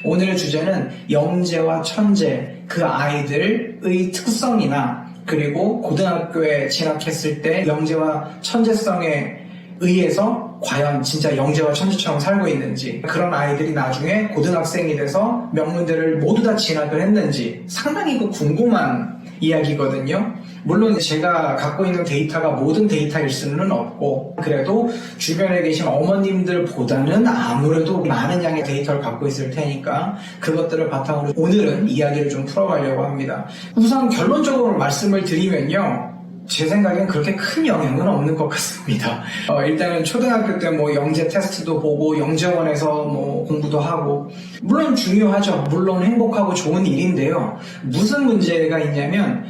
오늘의 주제는 영재와 천재, 그 아이들의 특성이나 그리고 고등학교에 진학했을 때 영재와 천재성에 의해서 과연 진짜 영재와 천재처럼 살고 있는지, 그런 아이들이 나중에 고등학생이 돼서 명문대를 모두 다 진학을 했는지 상당히 궁금한 이야기거든요. 물론 제가 갖고 있는 데이터가 모든 데이터일 수는 없고, 그래도 주변에 계신 어머님들보다는 아무래도 많은 양의 데이터를 갖고 있을 테니까 그것들을 바탕으로 오늘은 이야기를 좀 풀어가려고 합니다. 우선 결론적으로 말씀을 드리면요, 제 생각엔 그렇게 큰 영향은 없는 것 같습니다. 일단은 초등학교 때 영재 테스트도 보고 영재원에서 공부도 하고, 물론 중요하죠. 물론 행복하고 좋은 일인데요. 무슨 문제가 있냐면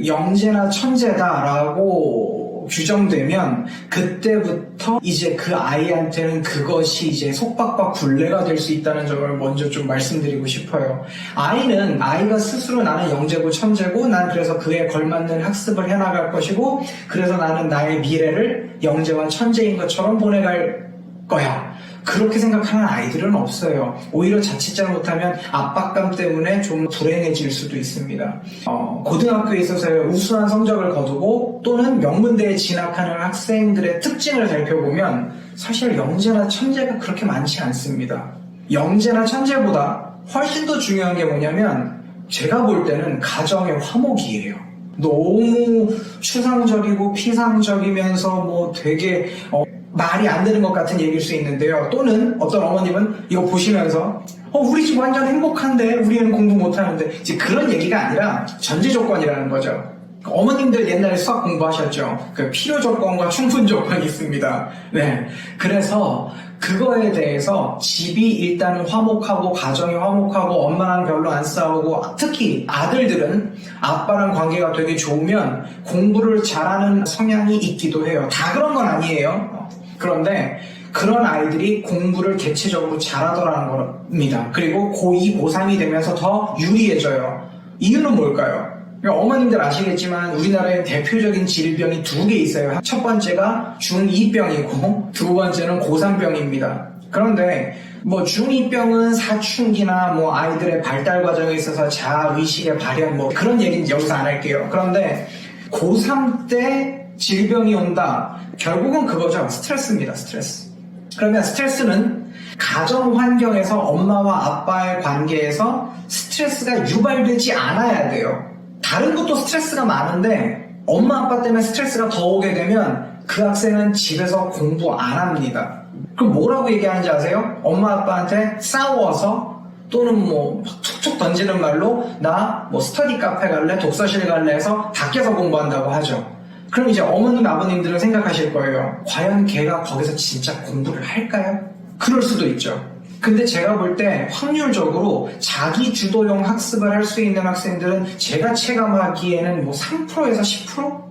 영재나 천재다라고 규정되면 그때부터 이제 그 아이한테는 그것이 이제 속박과 굴레가 될 수 있다는 점을 먼저 좀 말씀드리고 싶어요. 아이가 스스로 나는 영재고 천재고, 난 그래서 그에 걸맞는 학습을 해나갈 것이고, 그래서 나는 나의 미래를 영재와 천재인 것처럼 보내갈 거야, 그렇게 생각하는 아이들은 없어요. 오히려 자칫 잘못하면 압박감 때문에 좀 불행해질 수도 있습니다. 고등학교에 있어서의 우수한 성적을 거두고 또는 명문대에 진학하는 학생들의 특징을 살펴보면 사실 영재나 천재가 그렇게 많지 않습니다. 영재나 천재보다 훨씬 더 중요한 게 뭐냐면, 제가 볼 때는 가정의 화목이에요. 너무 추상적이고 피상적이면서 되게 말이 안 되는 것 같은 얘기일 수 있는데요. 또는 어떤 어머님은 이거 보시면서 우리 집 완전 행복한데 우리는 공부 못하는데, 이제 그런 얘기가 아니라 전제 조건이라는 거죠. 어머님들 옛날에 수학 공부하셨죠? 필요 조건과 충분 조건이 있습니다. 네. 그래서 그거에 대해서 집이 일단은 화목하고 가정이 화목하고 엄마랑 별로 안 싸우고, 특히 아들들은 아빠랑 관계가 되게 좋으면 공부를 잘하는 성향이 있기도 해요. 다 그런 건 아니에요. 그런데 그런 아이들이 공부를 대체적으로 잘하더라는 겁니다. 그리고 고2, 고3이 되면서 더 유리해져요. 이유는 뭘까요? 어머님들 아시겠지만 우리나라에 대표적인 질병이 2개 있어요. 첫 번째가 중2병이고 두 번째는 고3병입니다. 그런데 중2병은 사춘기나 아이들의 발달 과정에 있어서 자아의식의 발현 그런 얘기는 여기서 안 할게요. 그런데 고3 때 질병이 온다. 결국은 그거죠. 스트레스입니다. 스트레스. 그러면 스트레스는 가정 환경에서 엄마와 아빠의 관계에서 스트레스가 유발되지 않아야 돼요. 다른 것도 스트레스가 많은데 엄마 아빠 때문에 스트레스가 더 오게 되면 그 학생은 집에서 공부 안 합니다. 그럼 뭐라고 얘기하는지 아세요? 엄마 아빠한테 싸워서, 또는 툭툭 던지는 말로 나 스터디 카페 갈래, 독서실 갈래 해서 밖에서 공부한다고 하죠. 그럼 이제 어머님 아버님들은 생각하실 거예요. 과연 걔가 거기서 진짜 공부를 할까요? 그럴 수도 있죠. 근데 제가 볼 때 확률적으로 자기 주도형 학습을 할 수 있는 학생들은 제가 체감하기에는 3%에서 10%?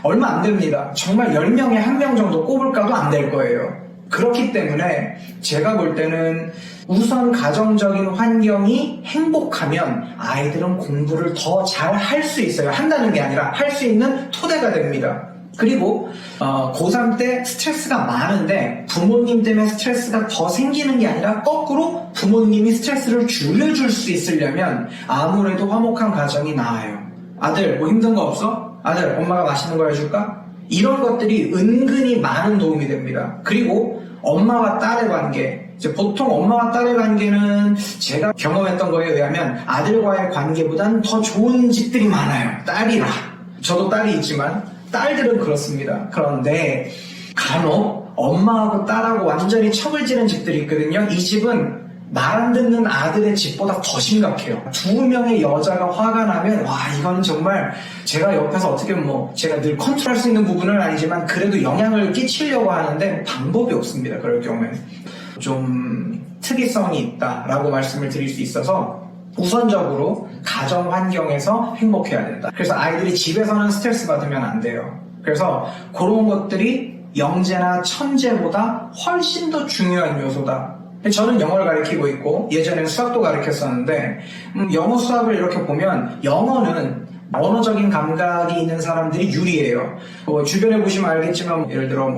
얼마 안 됩니다. 정말 10명에 1명 정도 꼽을까도 안 될 거예요. 그렇기 때문에 제가 볼 때는 우선 가정적인 환경이 행복하면 아이들은 공부를 더 잘 할 수 있어요. 한다는 게 아니라 할 수 있는 토대가 됩니다. 그리고 고3 때 스트레스가 많은데 부모님 때문에 스트레스가 더 생기는 게 아니라 거꾸로 부모님이 스트레스를 줄여줄 수 있으려면 아무래도 화목한 가정이 나아요. 아들 힘든 거 없어? 아들 엄마가 맛있는 거 해줄까? 이런 것들이 은근히 많은 도움이 됩니다. 그리고 엄마와 딸의 관계, 이제 보통 엄마와 딸의 관계는 제가 경험했던 거에 의하면 아들과의 관계보단 더 좋은 집들이 많아요. 딸이라. 저도 딸이 있지만 딸들은 그렇습니다. 그런데 간혹 엄마하고 딸하고 완전히 척을 지는 집들이 있거든요. 이 집은 말 안 듣는 아들의 집보다 더 심각해요. 2명의 여자가 화가 나면 이건 정말 제가 옆에서 어떻게 제가 늘 컨트롤할 수 있는 부분은 아니지만 그래도 영향을 끼치려고 하는데 방법이 없습니다. 그럴 경우에 좀 특이성이 있다라고 말씀을 드릴 수 있어서 우선적으로 가정 환경에서 행복해야 된다. 그래서 아이들이 집에서는 스트레스 받으면 안 돼요. 그래서 그런 것들이 영재나 천재보다 훨씬 더 중요한 요소다. 저는 영어를 가르치고 있고 예전에는 수학도 가르쳤었는데 영어 수학을 이렇게 보면 영어는 언어적인 감각이 있는 사람들이 유리해요. 주변에 보시면 알겠지만 예를 들어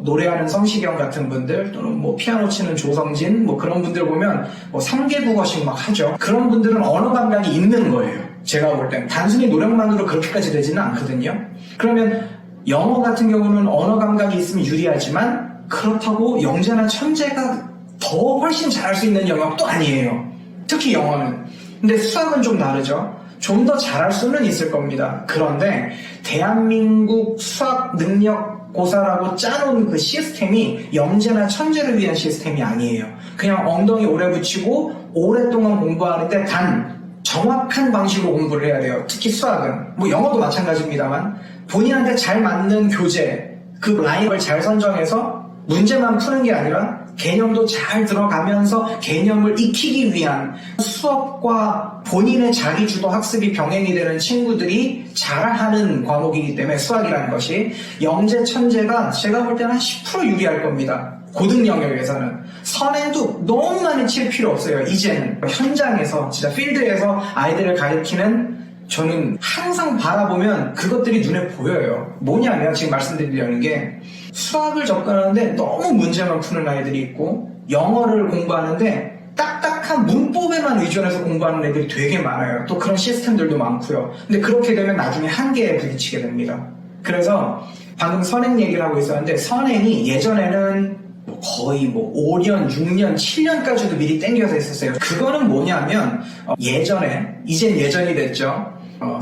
노래하는 성시경 같은 분들 또는 피아노 치는 조성진 그런 분들 보면 3개 국어씩 막 하죠. 그런 분들은 언어 감각이 있는 거예요. 제가 볼 땐 단순히 노력만으로 그렇게까지 되지는 않거든요. 그러면 영어 같은 경우는 언어 감각이 있으면 유리하지만 그렇다고 영재나 천재가 더 훨씬 잘할 수 있는 영역도 아니에요. 특히 영어는. 근데 수학은 좀 다르죠. 좀 더 잘할 수는 있을 겁니다. 그런데 대한민국 수학 능력고사라고 짜놓은 그 시스템이 영재나 천재를 위한 시스템이 아니에요. 그냥 엉덩이 오래 붙이고 오랫동안 공부하는데 단 정확한 방식으로 공부를 해야 돼요. 특히 수학은. 영어도 마찬가지입니다만 본인한테 잘 맞는 교재, 그 라인을 잘 선정해서 문제만 푸는 게 아니라 개념도 잘 들어가면서 개념을 익히기 위한 수업과 본인의 자기주도 학습이 병행이 되는 친구들이 잘하는 과목이기 때문에 수학이라는 것이 영재, 천재가 제가 볼 때는 한 10% 유리할 겁니다. 고등 영역에서는. 선행도 너무 많이 칠 필요 없어요. 이제는 현장에서 진짜 필드에서 아이들을 가르치는 저는 항상 바라보면 그것들이 눈에 보여요. 뭐냐면 지금 말씀드리려는 게 수학을 접근하는데 너무 문제만 푸는 아이들이 있고 영어를 공부하는데 딱딱한 문법에만 의존해서 공부하는 애들이 되게 많아요. 또 그런 시스템들도 많고요. 근데 그렇게 되면 나중에 한계에 부딪히게 됩니다. 그래서 방금 선행 얘기를 하고 있었는데 선행이 예전에는 거의 5년, 6년, 7년까지도 미리 땡겨서 했었어요. 그거는 뭐냐면 예전에, 이젠 예전이 됐죠.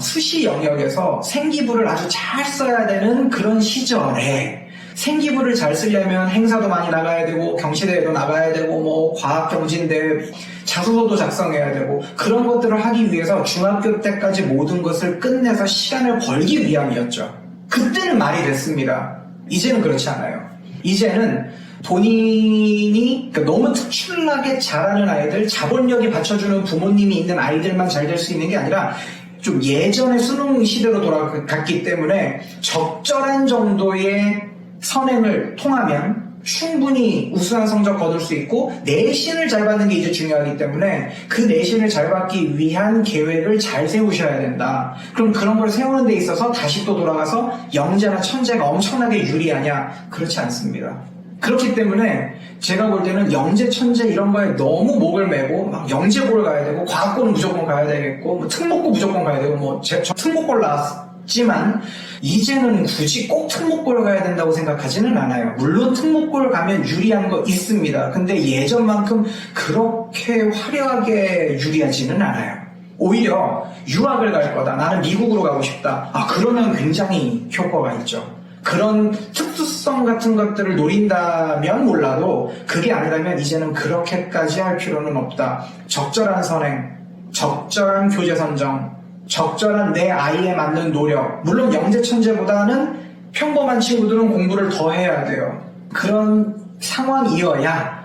수시 영역에서 생기부를 아주 잘 써야 되는 그런 시절에 생기부를 잘 쓰려면 행사도 많이 나가야 되고 경시대회도 나가야 되고 과학경진대회 자소서도 작성해야 되고 그런 것들을 하기 위해서 중학교 때까지 모든 것을 끝내서 시간을 벌기 위함이었죠. 그때는 말이 됐습니다. 이제는 그렇지 않아요. 이제는 본인이 너무 특출나게 잘하는 아이들, 자본력이 받쳐주는 부모님이 있는 아이들만 잘 될 수 있는 게 아니라 좀 예전의 수능 시대로 돌아갔기 때문에 적절한 정도의 선행을 통하면 충분히 우수한 성적 거둘 수 있고 내신을 잘 받는 게 이제 중요하기 때문에 그 내신을 잘 받기 위한 계획을 잘 세우셔야 된다. 그럼 그런 걸 세우는 데 있어서 다시 또 돌아가서 영재나 천재가 엄청나게 유리하냐? 그렇지 않습니다. 그렇기 때문에 제가 볼 때는 영재, 천재 이런 거에 너무 목을 매고 영재고를 가야 되고 과학고는 무조건 가야 되겠고 특목고 무조건 가야 되고 저 특목고를 나왔지만 이제는 굳이 꼭 특목고를 가야 된다고 생각하지는 않아요. 물론 특목고를 가면 유리한 거 있습니다. 근데 예전만큼 그렇게 화려하게 유리하지는 않아요. 오히려 유학을 갈 거다. 나는 미국으로 가고 싶다. 그러면 굉장히 효과가 있죠. 그런 특수성 같은 것들을 노린다면 몰라도 그게 아니라면 이제는 그렇게까지 할 필요는 없다. 적절한 선행, 적절한 교재 선정, 적절한 내 아이에 맞는 노력. 물론 영재 천재보다는 평범한 친구들은 공부를 더 해야 돼요. 그런 상황이어야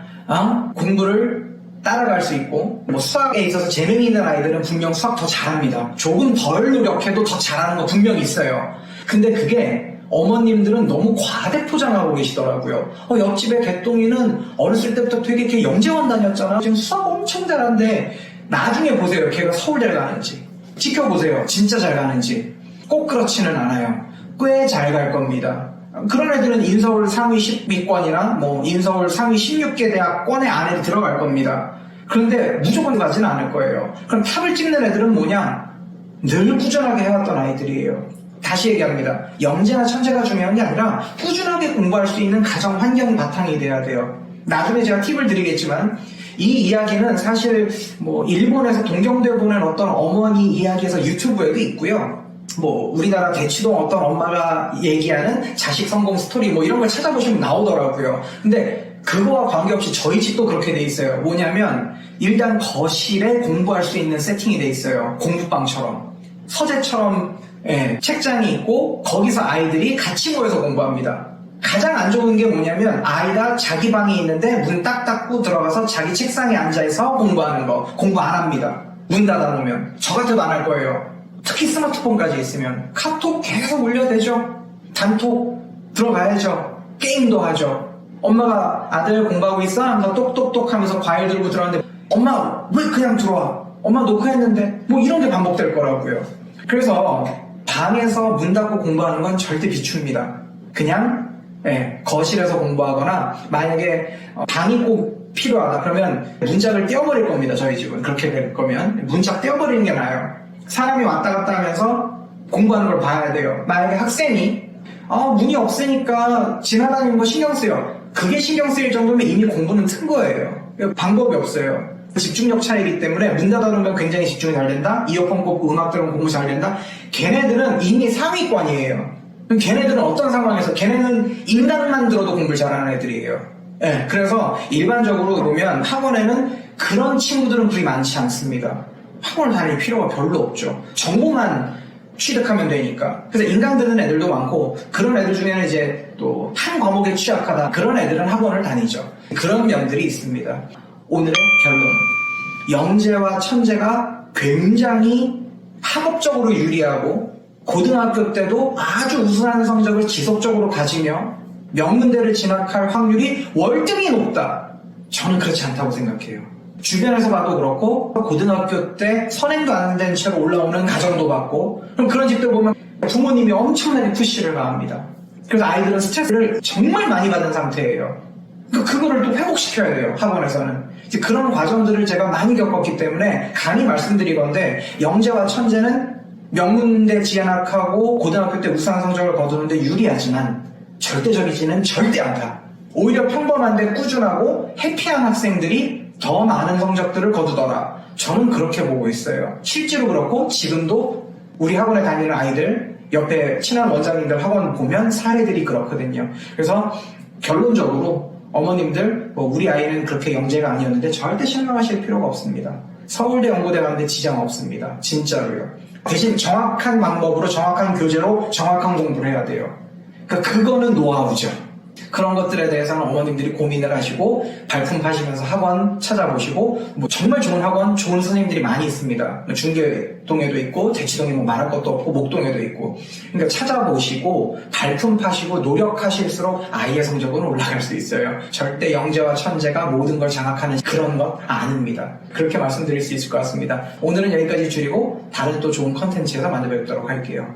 공부를 따라갈 수 있고 수학에 있어서 재능이 있는 아이들은 분명 수학 더 잘합니다. 조금 덜 노력해도 더 잘하는 거 분명히 있어요. 근데 그게 어머님들은 너무 과대 포장하고 계시더라고요. 옆집에 개똥이는 어렸을 때부터 되게 걔 영재원 다녔잖아. 지금 수학 엄청 잘하는데 나중에 보세요. 걔가 서울대를 가는지. 지켜보세요. 진짜 잘 가는지. 꼭 그렇지는 않아요. 꽤 잘 갈 겁니다. 그런 애들은 인서울 상위 10위권이나 인서울 상위 16개 대학권에 안에 들어갈 겁니다. 그런데 무조건 가지는 않을 거예요. 그럼 탑을 찍는 애들은 뭐냐? 늘 꾸준하게 해왔던 아이들이에요. 다시 얘기합니다. 영재나 천재가 중요한 게 아니라 꾸준하게 공부할 수 있는 가정 환경이 바탕이 돼야 돼요. 나중에 제가 팁을 드리겠지만 이 이야기는 사실 일본에서 동경대 보낸 어떤 어머니 이야기에서 유튜브에도 있고요. 우리나라 대치동 어떤 엄마가 얘기하는 자식 성공 스토리 이런 걸 찾아보시면 나오더라고요. 근데 그거와 관계없이 저희 집도 그렇게 돼 있어요. 뭐냐면 일단 거실에 공부할 수 있는 세팅이 돼 있어요. 공부방처럼. 서재처럼 책장이 있고 거기서 아이들이 같이 모여서 공부합니다. 가장 안 좋은 게 뭐냐면 아이가 자기 방이 있는데 문 딱 닫고 들어가서 자기 책상에 앉아서 공부하는 거. 공부 안 합니다. 문 닫아놓으면. 저 같아도 안 할 거예요. 특히 스마트폰까지 있으면. 카톡 계속 올려대죠. 단톡 들어가야죠. 게임도 하죠. 엄마가 아들 공부하고 있어? 하면서 똑똑똑 하면서 과일 들고 들어왔는데 엄마 왜 그냥 들어와? 엄마 녹화했는데 이런 게 반복될 거라고요. 그래서 방에서 문 닫고 공부하는 건 절대 비추입니다. 그냥 거실에서 공부하거나 만약에 방이 꼭 필요하다 그러면 문짝을 떼어버릴 겁니다. 저희 집은 그렇게 될 거면 문짝 떼어버리는 게 나아요. 사람이 왔다 갔다 하면서 공부하는 걸 봐야 돼요. 만약에 학생이 문이 없으니까 지나다니는 거 신경 쓰여. 그게 신경 쓰일 정도면 이미 공부는 튼 거예요. 방법이 없어요. 집중력 차이기 때문에 문 닫아놓으면 굉장히 집중이 잘 된다. 이어폰 꽂고 음악 들으면 공부 잘 된다. 걔네들은 이미 상위권이에요. 그럼 걔네들은 어떤 상황에서 걔네는 인간만 들어도 공부를 잘하는 애들이에요. 그래서 일반적으로 보면 학원에는 그런 친구들은 그리 많지 않습니다. 학원을 다닐 필요가 별로 없죠. 정보만 취득하면 되니까. 그래서 인강 듣는 애들도 많고 그런 애들 중에는 이제 또 한 과목에 취약하다 그런 애들은 학원을 다니죠. 그런 면들이 있습니다. 오늘의 결론. 영재와 천재가 굉장히 학업적으로 유리하고 고등학교 때도 아주 우수한 성적을 지속적으로 가지며 명문대를 진학할 확률이 월등히 높다. 저는 그렇지 않다고 생각해요. 주변에서 봐도 그렇고 고등학교 때 선행도 안 된 채로 올라오는 가정도 봤고 그럼 그런 집들 보면 부모님이 엄청나게 푸시를 가합니다. 그래서 아이들은 스트레스를 정말 많이 받는 상태예요. 그거를 또 회복시켜야 돼요. 학원에서는. 이제 그런 과정들을 제가 많이 겪었기 때문에 감히 말씀드리건데 영재와 천재는 명문대 진학하고 고등학교 때 우수한 성적을 거두는데 유리하지만 절대적이지는 절대 않다. 오히려 평범한데 꾸준하고 해피한 학생들이 더 많은 성적들을 거두더라. 저는 그렇게 보고 있어요. 실제로 그렇고 지금도 우리 학원에 다니는 아이들 옆에 친한 원장님들 학원 보면 사례들이 그렇거든요. 그래서 결론적으로 어머님들 우리 아이는 그렇게 영재가 아니었는데 절대 실망하실 필요가 없습니다. 서울대 연고대 가는데 지장 없습니다. 진짜로요. 대신 정확한 방법으로 정확한 교재로 정확한 공부를 해야 돼요. 그러니까 그거는 노하우죠. 그런 것들에 대해서는 어머님들이 고민을 하시고 발품 파시면서 학원 찾아보시고 정말 좋은 학원, 좋은 선생님들이 많이 있습니다. 중계동에도 있고 대치동에 말할 것도 없고 목동에도 있고 그러니까 찾아보시고 발품 파시고 노력하실수록 아이의 성적은 올라갈 수 있어요. 절대 영재와 천재가 모든 걸 장악하는 그런 것 아닙니다. 그렇게 말씀드릴 수 있을 것 같습니다. 오늘은 여기까지 줄이고 다른 또 좋은 컨텐츠에서 만나 뵙도록 할게요.